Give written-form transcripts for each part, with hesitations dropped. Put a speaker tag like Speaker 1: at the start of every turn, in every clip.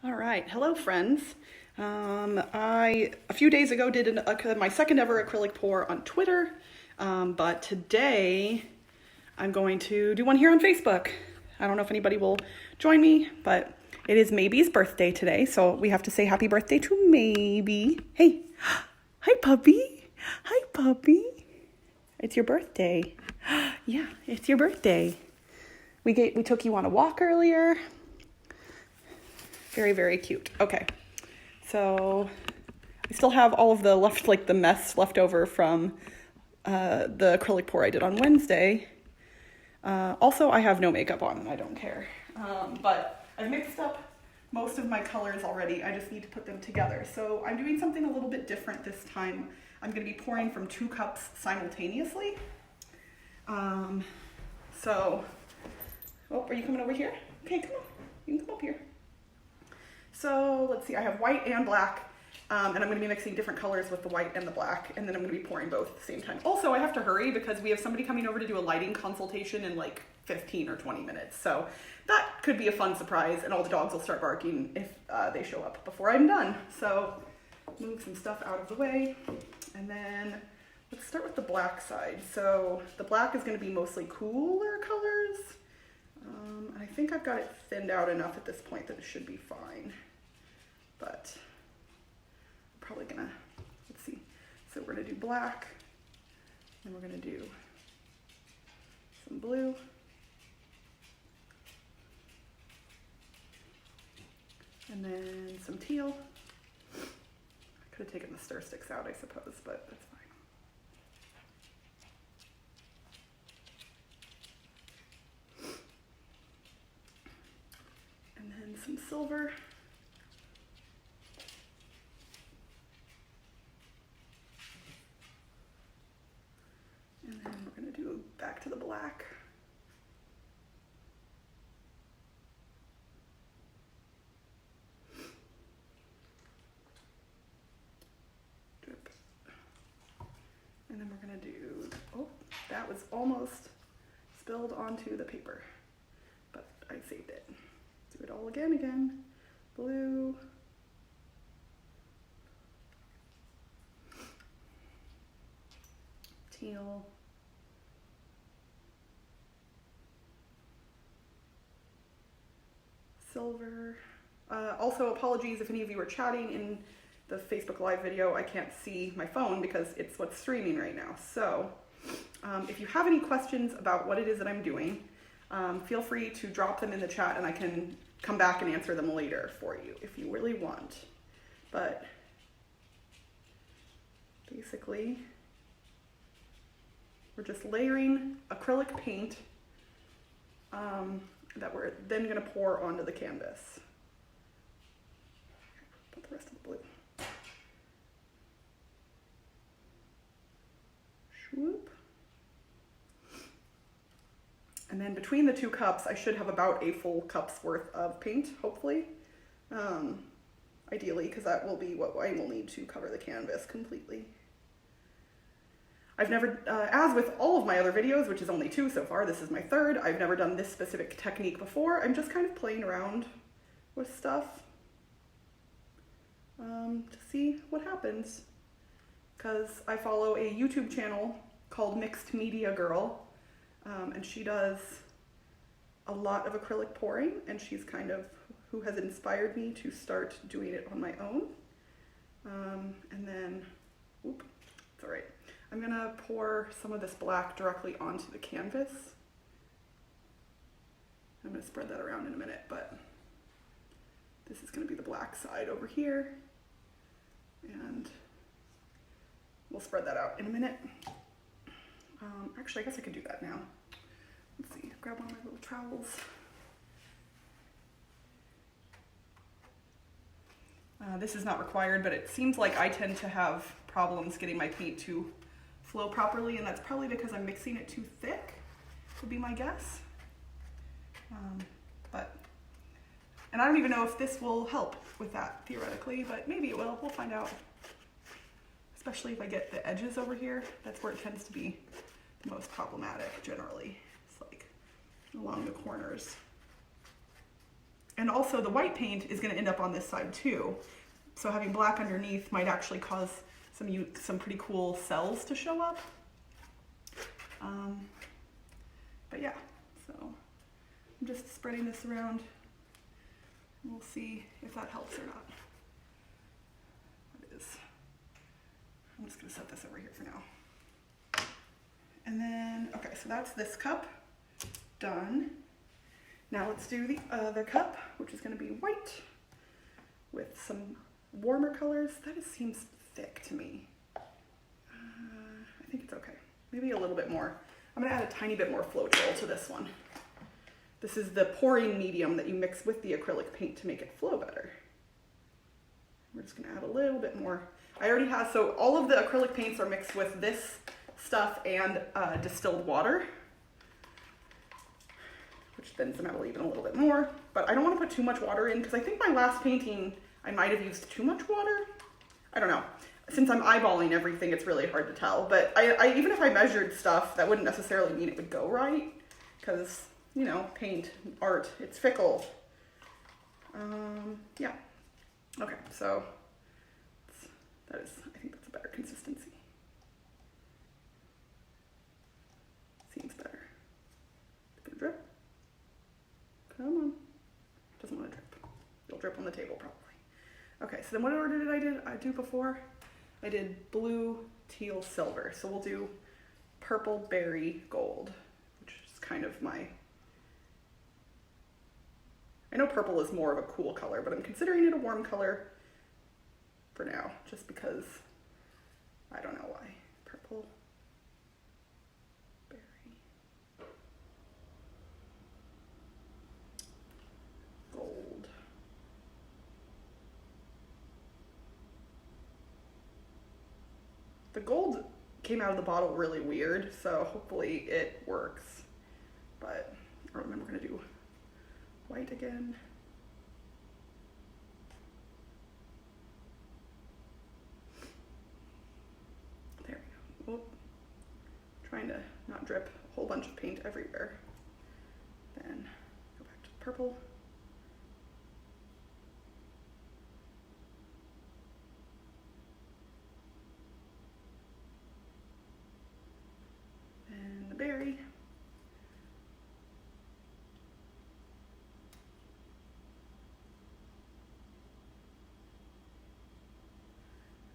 Speaker 1: All right, hello friends. A few days ago did my second ever acrylic pour on Twitter, but today I'm going to do one here on Facebook. I don't know if anybody will join me, but it is Maybe's birthday today, so we have to say happy birthday to Maybe. Hey, hi puppy. Hi puppy. It's your birthday. Yeah, it's your birthday. We took you on a walk earlier. Very, very cute. Okay, so I still have all of the mess left over from the acrylic pour I did on Wednesday. Also, I have no makeup on and I don't care. But I've mixed up most of my colors already. I just need to put them together. So I'm doing something a little bit different this time. I'm going to be pouring from 2 cups simultaneously. Oh, are you coming over here? Okay, come on. You can come up here. So let's see, I have white and black, and I'm going to be mixing different colors with the white and the black, and then I'm going to be pouring both at the same time. Also, I have to hurry because we have somebody coming over to do a lighting consultation in like 15 or 20 minutes. So that could be a fun surprise, and all the dogs will start barking if they show up before I'm done. So move some stuff out of the way, and then let's start with the black side. So the black is going to be mostly cooler colors. I think I've got it thinned out enough at this point that it should be fine. But I'm probably gonna, let's see. So we're gonna do black, and we're gonna do some blue. And then some teal. I could have taken the stir sticks out, I suppose, but that's fine. And then some silver. And then we're going to do back to the black. Drip. And then we're going to do, oh, that was almost spilled onto the paper, but I saved it. Do it all again. Blue. Teal. Silver. Also, apologies if any of you are chatting in the Facebook Live video. I can't see my phone because it's what's streaming right now. So if you have any questions about what it is that I'm doing, feel free to drop them in the chat and I can come back and answer them later for you if you really want. But basically, we're just layering acrylic paint that we're then going to pour onto the canvas. Put the rest of the blue. Swoop. And then between the 2 cups, I should have about a full cup's worth of paint, hopefully. Ideally, because that will be what I will need to cover the canvas completely. I've never, as with all of my other videos, which is only 2 so far, this is my 3rd, I've never done this specific technique before. I'm just kind of playing around with stuff to see what happens. Because I follow a YouTube channel called Mixed Media Girl, and she does a lot of acrylic pouring, and she's kind of who has inspired me to start doing it on my own. And then, whoop, it's all right. I'm gonna pour some of this black directly onto the canvas. I'm gonna spread that around in a minute, but this is gonna be the black side over here. And we'll spread that out in a minute. Actually, I guess I could do that now. Let's see, grab one of my little trowels. This is not required, but it seems like I tend to have problems getting my paint to flow properly, and that's probably because I'm mixing it too thick, would be my guess. And I don't even know if this will help with that theoretically, but maybe it will, we'll find out. Especially if I get the edges over here, that's where it tends to be the most problematic generally. It's like along the corners. And also the white paint is going to end up on this side too. So having black underneath might actually cause some pretty cool cells to show up. But yeah, so I'm just spreading this around. We'll see if that helps or not. It is. I'm just going to set this over here for now. And then, okay, so that's this cup done. Now let's do the other cup, which is going to be white with some warmer colors. That just seems thick to me. I think it's okay. Maybe a little bit more. I'm going to add a tiny bit more Floetrol to this one. This is the pouring medium that you mix with the acrylic paint to make it flow better. We're just going to add a little bit more. I already have, so all of the acrylic paints are mixed with this stuff and distilled water, which thins them out even a little bit more. But I don't want to put too much water in because I think my last painting I might have used too much water. I don't know. Since I'm eyeballing everything, it's really hard to tell. But I even if I measured stuff, that wouldn't necessarily mean it would go right because, you know, paint, art, it's fickle. Yeah. Okay, so that is, I think that's a better consistency. Seems better. It's gonna drip. Come on. Doesn't want to drip. It'll drip on the table probably. Okay, so then what order did I do before? I did blue, teal, silver. So we'll do purple, berry, gold, which is kind of my, I know purple is more of a cool color, but I'm considering it a warm color for now, just because I don't know why. Purple, berry, gold. The gold came out of the bottle really weird, so hopefully it works. But I remember we're gonna do white again. There we go. Oop. Trying to not drip a whole bunch of paint everywhere. Then go back to the purple. And the berry.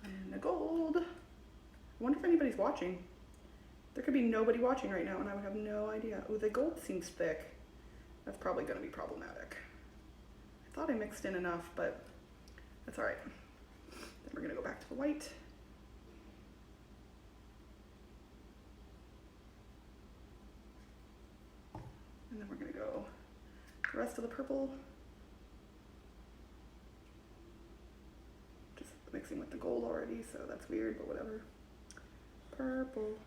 Speaker 1: And the gold. I wonder if anybody's watching. There could be nobody watching right now and I would have no idea. Oh, the gold seems thick. That's probably going to be problematic. I thought I mixed in enough, but that's all right. Then we're going to go back to the white. And then we're going to go the rest of the purple. Just mixing with the gold already, so that's weird, but whatever. Purple.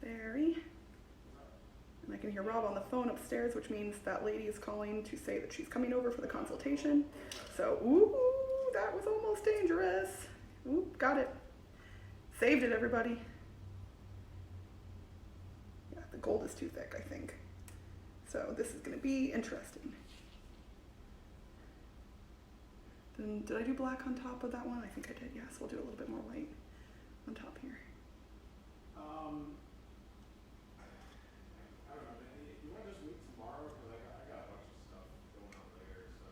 Speaker 1: Berry. And I can hear Rob on the phone upstairs, which means that lady is calling to say that she's coming over for the consultation. So, ooh, that was almost dangerous. Ooh, got it. Saved it, everybody. Yeah, the gold is too thick, I think. So this is going to be interesting. Then did I do black on top of that one? I think I did, yes. We'll do a little bit more white on top here.
Speaker 2: I don't know, man. You want to just meet tomorrow? Because I got a bunch of stuff going on later, so...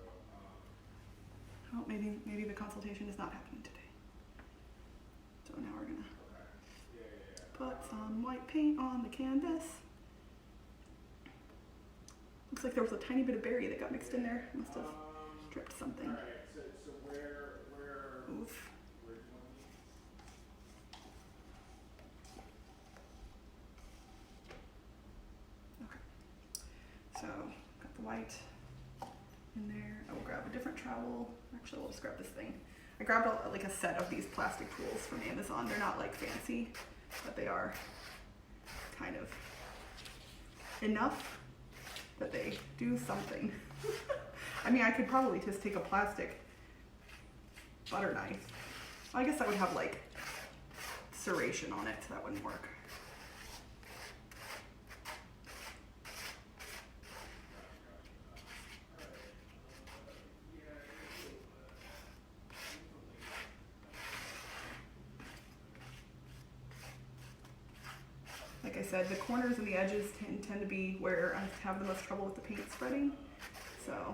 Speaker 1: Oh, maybe the consultation is not happening today. So now we're gonna put some white paint on the canvas. Looks like there was a tiny bit of berry that got mixed in there. Must have dripped something.
Speaker 2: Alright, so where
Speaker 1: Oof.
Speaker 2: do you want me?
Speaker 1: Okay. So got the white in there. I will grab a different trowel. Actually, we'll just grab this thing. I grabbed like a set of these plastic tools from Amazon. They're not like fancy, but they are kind of enough that they do something. I mean, I could probably just take a plastic butter knife. I guess that would have like serration on it, so that wouldn't work. Like I said, the corners and the edges tend to be where I have the most trouble with the paint spreading. So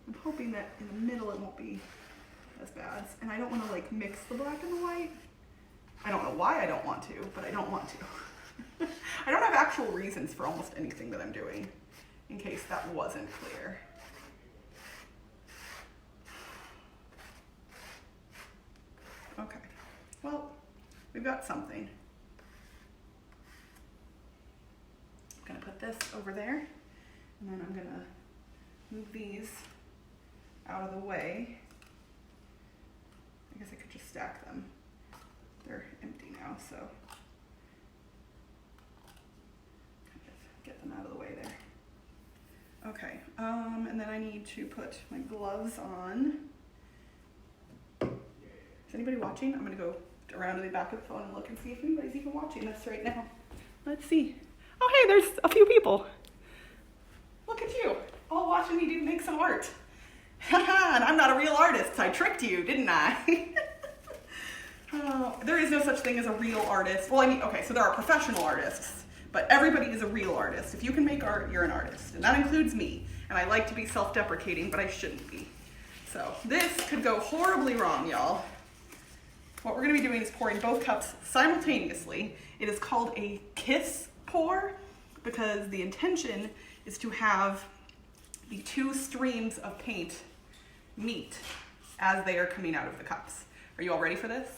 Speaker 1: I'm hoping that in the middle it won't be as bad. And I don't want to like mix the black and the white. I don't know why I don't want to, but I don't want to. I don't have actual reasons for almost anything that I'm doing, in case that wasn't clear. Okay, well, we've got something. I'm gonna put this over there, and then I'm gonna move these out of the way. I guess I could just stack them. They're empty now, so kind of get them out of the way there. Okay, and then I need to put my gloves on. Is anybody watching? I'm gonna go around to the back of the phone and look and see if anybody's even watching this right now. Let's see. Oh, hey, there's a few people. Look at you, all watching me make some art. Haha, and I'm not a real artist. I tricked you, didn't I? Oh, there is no such thing as a real artist. Well, I mean, okay, so there are professional artists, but everybody is a real artist. If you can make art, you're an artist, and that includes me. And I like to be self-deprecating, but I shouldn't be. So this could go horribly wrong, y'all. What we're gonna be doing is pouring both cups simultaneously. It is called a kiss pour because the intention is to have the two streams of paint meet as they are coming out of the cups. Are you all ready for this?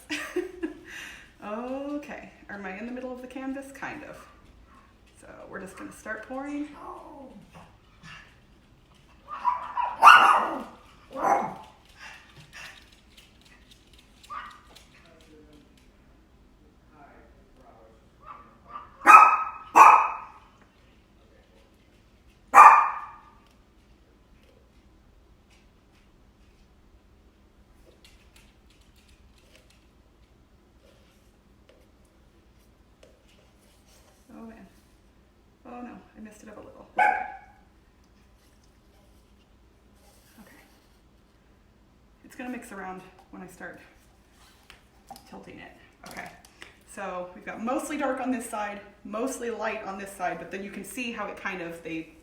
Speaker 1: Okay, am I in the middle of the canvas? Kind of. So we're just gonna start pouring. Oh man. Oh no, I messed it up a little. Okay. Okay. It's gonna mix around when I start tilting it. Okay. So we've got mostly dark on this side, mostly light on this side, but then you can see how it kind of, they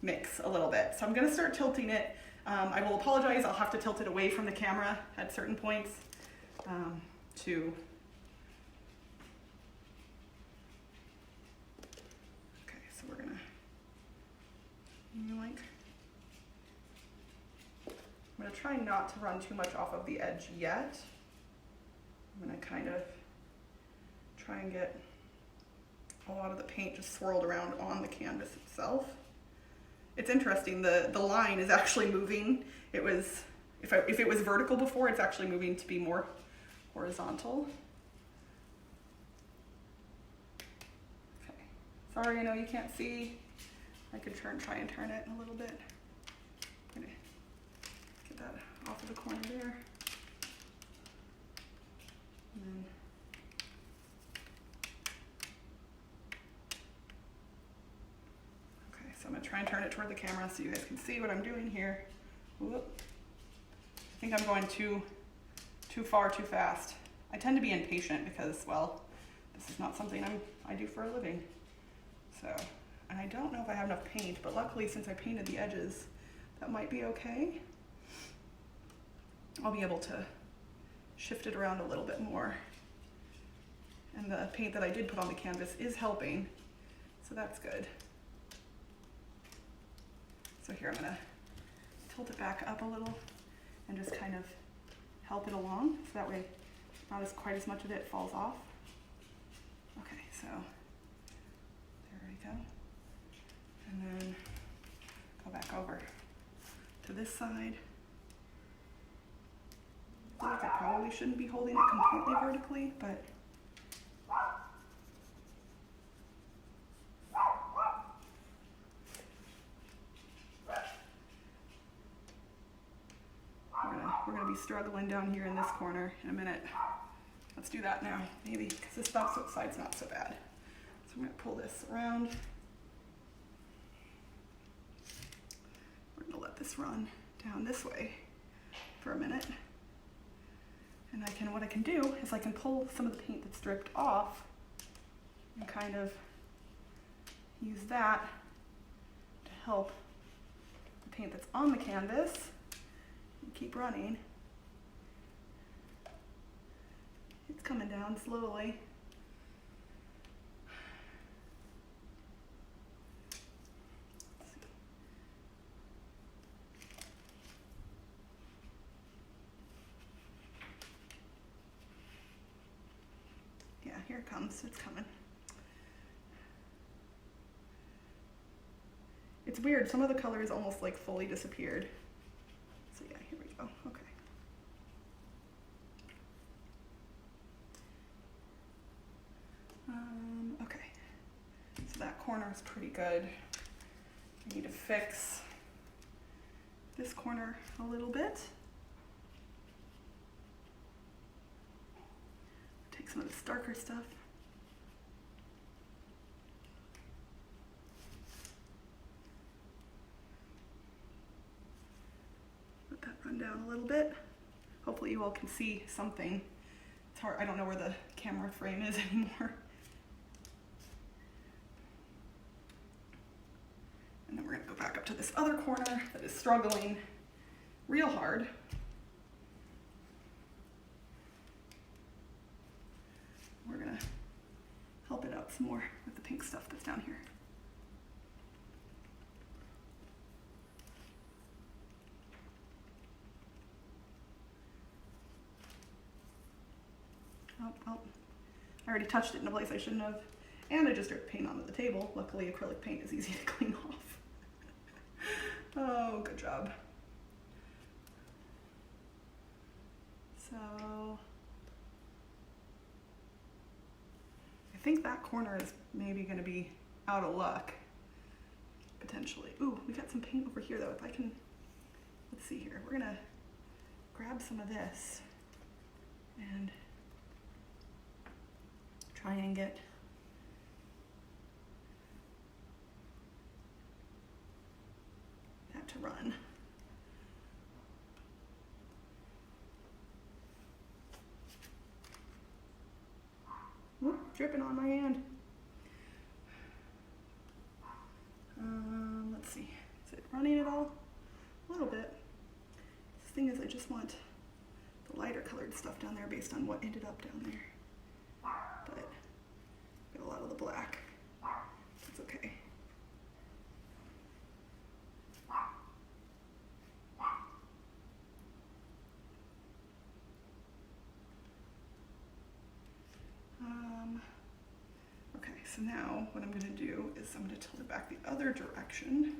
Speaker 1: mix a little bit. So I'm gonna start tilting it. I will apologize, I'll have to tilt it away from the camera at certain points to we're gonna, I'm gonna try not to run too much off of the edge yet. I'm gonna kind of try and get a lot of the paint just swirled around on the canvas itself. It's interesting, the line is actually moving. It was, if it was vertical before, it's actually moving to be more horizontal. Sorry, I know you can't see. I could try and turn it a little bit. I'm gonna get that off of the corner there. And then okay, so I'm gonna try and turn it toward the camera so you guys can see what I'm doing here. Whoop. I think I'm going too far too fast. I tend to be impatient because, well, this is not something I do for a living. So, and I don't know if I have enough paint, but luckily since I painted the edges, that might be okay. I'll be able to shift it around a little bit more. And the paint that I did put on the canvas is helping, so that's good. So here I'm gonna tilt it back up a little and just kind of help it along, so that way not quite as much of it falls off. Okay, so go. And then go back over to this side. I feel like I probably shouldn't be holding it completely vertically, but we're gonna be struggling down here in this corner in a minute. Let's do that now, maybe, because this side's not so bad. I'm going to pull this around. We're going to let this run down this way for a minute. And what I can do is I can pull some of the paint that's dripped off and kind of use that to help the paint that's on the canvas and keep running. It's coming down slowly. Yeah, here it comes, it's coming. It's weird, some of the color is almost like fully disappeared. So yeah, here we go, okay. Okay, so that corner is pretty good. I need to fix this corner a little bit. Take some of this darker stuff. Let that run down a little bit. Hopefully you all can see something. It's hard, I don't know where the camera frame is anymore. And then we're gonna go back up to this other corner that is struggling real hard. We're gonna help it out some more with the pink stuff that's down here. Oh, I already touched it in a place I shouldn't have. And I just dripped paint onto the table. Luckily, acrylic paint is easy to clean off. Oh, good job. So, I think that corner is maybe gonna be out of luck, potentially. Ooh, we got some paint over here though. If I can, let's see here. We're gonna grab some of this and try and get that to run. Whoop, dripping on my hand. Let's see, is it running at all? A little bit. The thing is, I just want the lighter colored stuff down there based on what ended up down there. But got a lot of the black. It's okay. Okay, so now what I'm going to do is I'm going to tilt it back the other direction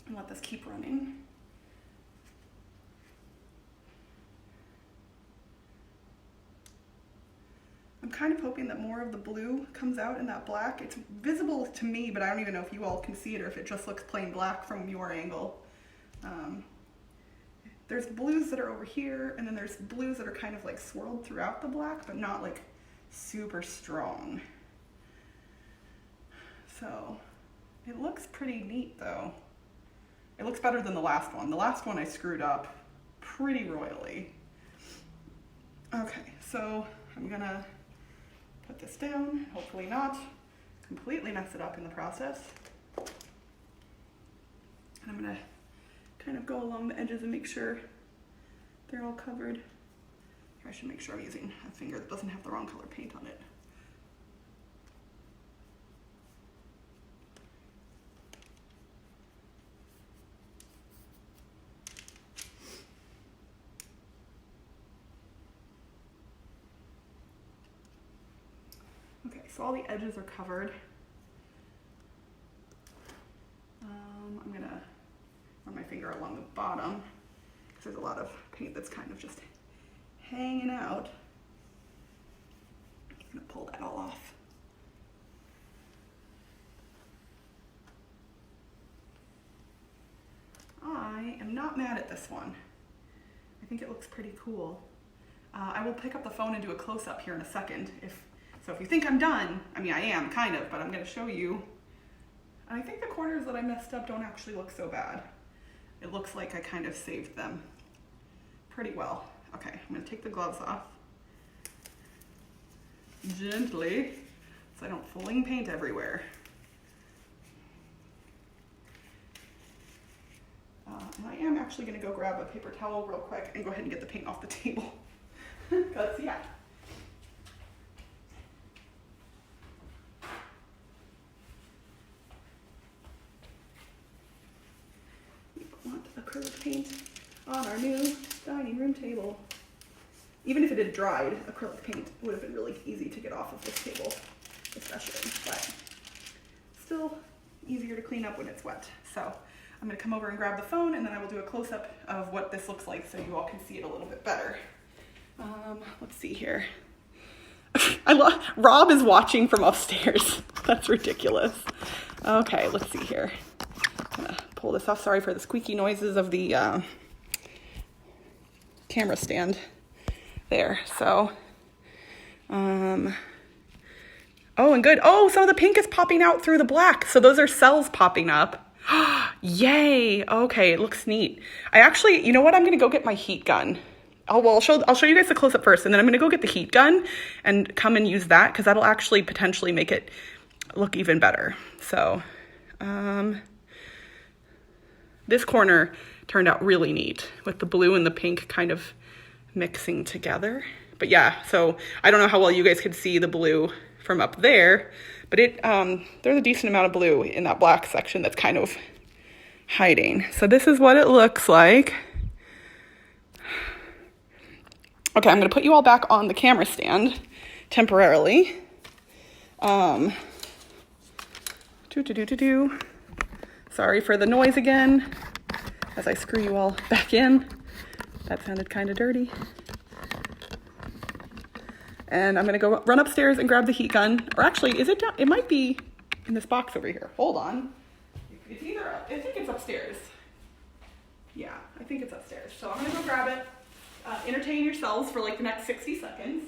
Speaker 1: and let this keep running. I'm kind of hoping that more of the blue comes out in that black. It's visible to me, but I don't even know if you all can see it or if it just looks plain black from your angle. There's blues that are over here, and then there's blues that are kind of like swirled throughout the black, but not like super strong. So it looks pretty neat though. It looks better than the last one. The last one I screwed up pretty royally. Okay, so I'm gonna put this down, hopefully not completely mess it up in the process. And I'm gonna kind of go along the edges and make sure they're all covered. Here, I should make sure I'm using a finger that doesn't have the wrong color paint on it. Okay, so all the edges are covered. I'm gonna run my finger along the bottom because there's a lot of paint that's kind of just hanging out. I'm gonna pull that all off. I am not mad at this one. I think it looks pretty cool. I will pick up the phone and do a close-up here in a second. So if you think I'm done, I mean I am kind of, but I'm gonna show you. And I think the corners that I messed up don't actually look so bad. It looks like I kind of saved them. pretty well. Okay, I'm gonna take the gloves off. Gently, so I don't fling paint everywhere. And I am actually gonna go grab a paper towel real quick and go ahead and get the paint off the table. Cause yeah. We want acrylic paint on our new dining room table. Even if it had dried, acrylic paint would have been really easy to get off of this table, especially, but still easier to clean up when it's wet. So I'm gonna come over and grab the phone, and then I will do a close-up of what this looks like so you all can see it a little bit better. Let's see here. Rob is watching from upstairs. That's ridiculous. Okay, let's see here. I'm gonna pull this off. Sorry for the squeaky noises of the camera stand. There, so, oh, and good. Oh, some of the pink is popping out through the black. So those are cells popping up. Yay. Okay, it looks neat. I actually, you know what? I'm going to go get my heat gun. I'll show you guys the close-up first, and then I'm going to go get the heat gun and come and use that because that'll actually potentially make it look even better. So, this corner turned out really neat with the blue and the pink kind of mixing together. But yeah, so I don't know how well you guys could see the blue from up there, but there's a decent amount of blue in that black section that's kind of hiding. So this is what it looks like. Okay, I'm gonna put you all back on the camera stand temporarily. Sorry for the noise again as I screw you all back in. That sounded kind of dirty. And I'm gonna go run upstairs and grab the heat gun. Or actually, is it down? It might be in this box over here. Hold on. It's either, I think it's upstairs. Yeah, I think it's upstairs. So I'm gonna go grab it. Entertain yourselves for like the next 60 seconds.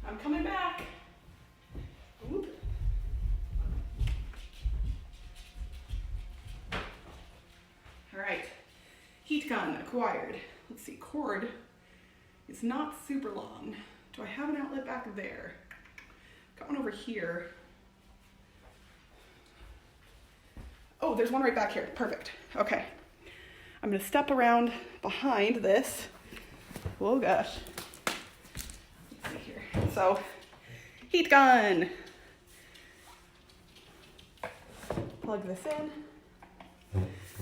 Speaker 1: I'm coming back. Oop. All right, heat gun acquired. Let's see, cord is not super long. Do I have an outlet back there? Got one over here. Oh, there's one right back here. Perfect. Okay. I'm gonna step around behind this. Oh gosh. Let's see here. So, heat gun. Plug this in.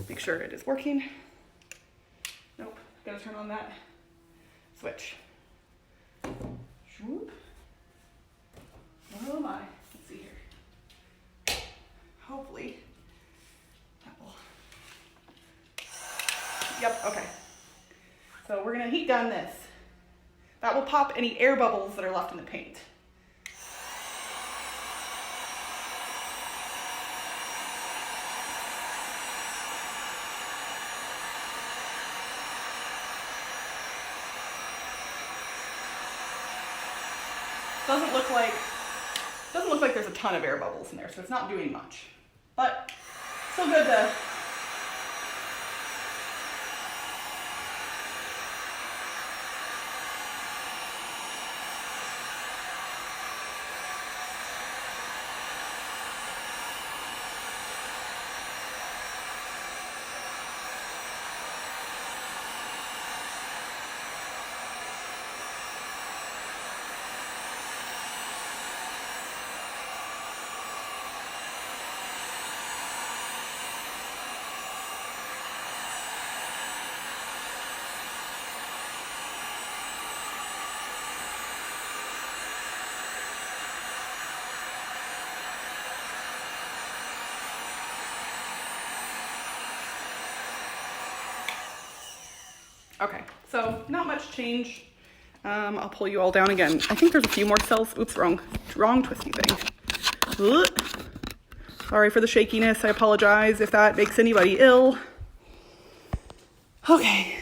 Speaker 1: Make sure it is working. Nope. Gotta turn on that switch. Shoop. Oh my. Let's see here. Hopefully that will. Yep, okay. So we're gonna heat gun this. That will pop any air bubbles that are left in the paint. Doesn't look like there's a ton of air bubbles in there, so it's not doing much. But still good to. Okay, so not much change. I'll pull you all down again. I think there's a few more cells. Oops, wrong twisty thing. Sorry for the shakiness. I apologize if that makes anybody ill. Okay,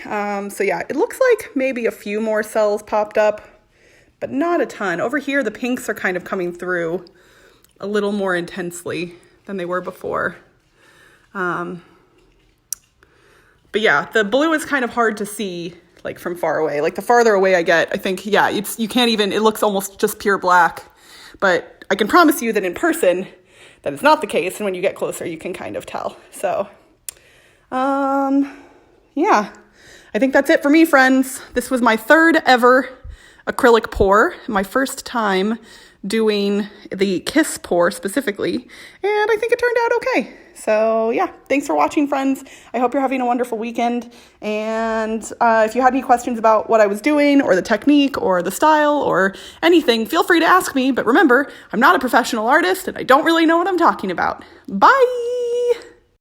Speaker 1: so yeah, it looks like maybe a few more cells popped up, but not a ton. Over here, the pinks are kind of coming through a little more intensely than they were before. But yeah, the blue is kind of hard to see, like from far away. Like the farther away I get, I think, yeah, you can't even, it looks almost just pure black. But I can promise you that in person, that is not the case. And when you get closer, you can kind of tell. So, yeah, I think that's it for me, friends. This was my third ever acrylic pour, my first time doing the kiss pour specifically, and I think it turned out okay. So yeah, thanks for watching, friends. I hope you're having a wonderful weekend, and if you had any questions about what I was doing or the technique or the style or anything, feel free to ask me. But remember, I'm not a professional artist and I don't really know what I'm talking about. Bye!